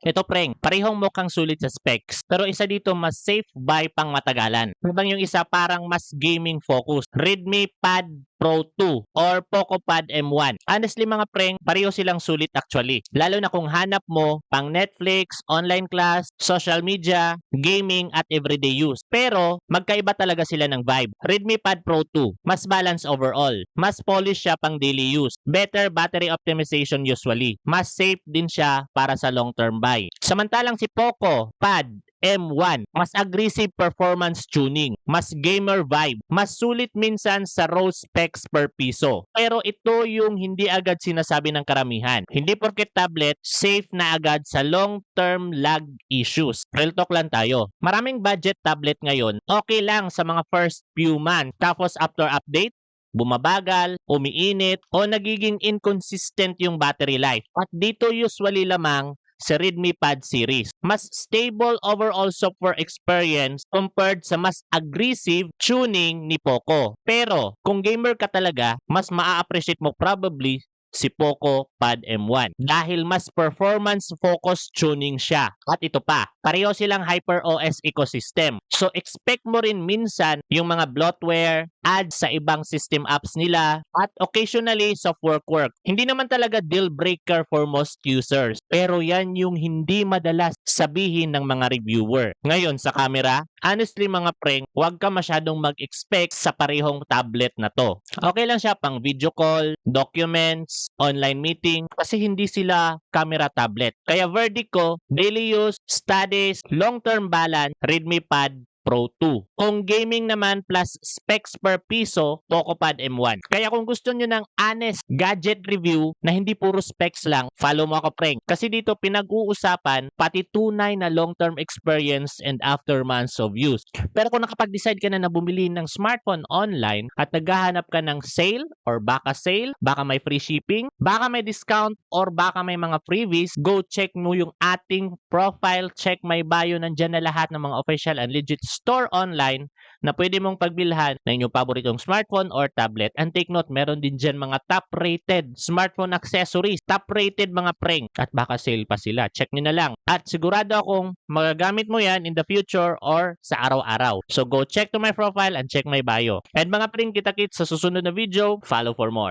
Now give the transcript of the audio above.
Ito preng, parehong mukhang sulit sa specs, pero isa dito mas safe buy pang matagalan. Habang yung isa parang mas gaming focus. Redmi Pad Pro 2 or Poco Pad M1. Honestly mga preng, pareho silang sulit actually. Lalo na kung hanap mo pang Netflix, online class, social media, gaming at everyday use. Pero magkaiba talaga sila ng vibe. Redmi Pad Pro 2, mas balance overall. Mas polish siya pang daily use. Better battery optimization usually. Mas safe din siya para sa long-term buy. Samantalang si Poco Pad M1, mas aggressive performance tuning, mas gamer vibe, mas sulit minsan sa raw specs per piso. Pero ito yung hindi agad sinasabi ng karamihan. Hindi porket tablet, safe na agad sa long-term lag issues. Real talk lang tayo. Maraming budget tablet ngayon, okay lang sa mga first few months. Tapos after update, bumabagal, umiinit, o nagiging inconsistent yung battery life. At dito usually lamang sa Redmi Pad series. Mas stable overall software experience compared sa mas aggressive tuning ni Poco. Pero kung gamer ka talaga, mas maa-appreciate mo probably si Poco Pad M1 dahil mas performance-focused tuning siya. At ito pa, pareho silang HyperOS ecosystem. So expect mo rin minsan yung mga bloatware, ads sa ibang system apps nila, at occasionally software quirk. Hindi naman talaga deal breaker for most users, pero yan yung hindi madalas sabihin ng mga reviewer. Ngayon sa camera, honestly mga preng, huwag ka masyadong mag-expect sa parehong tablet na to. Okay lang siya pang video call, documents, online meeting, kasi hindi sila camera tablet. Kaya verdict ko, daily use, studies, long-term balance, Redmi Pad Pro 2. Kung gaming naman plus specs per piso, Poco Pad M1. Kaya kung gusto nyo ng honest gadget review na hindi puro specs lang, follow mo ako preng. Kasi dito pinag-uusapan pati tunay na long-term experience and after months of use. Pero kung nakapag-decide ka na bumili ng smartphone online at naghahanap ka ng sale or baka may free shipping, baka may discount or baka may mga freebies, go check mo yung ating profile, check my bio, nandyan na lahat ng mga official and legit store online na pwede mong pagbilhan ng inyong paboritong smartphone or tablet. And take note, meron din dyan mga top-rated smartphone accessories, top-rated mga preng, at baka sale pa sila. Check nyo na lang. At sigurado akong magagamit mo yan in the future or sa araw-araw. So go check to my profile and check my bio. And mga preng, kita-kits sa susunod na video. Follow for more.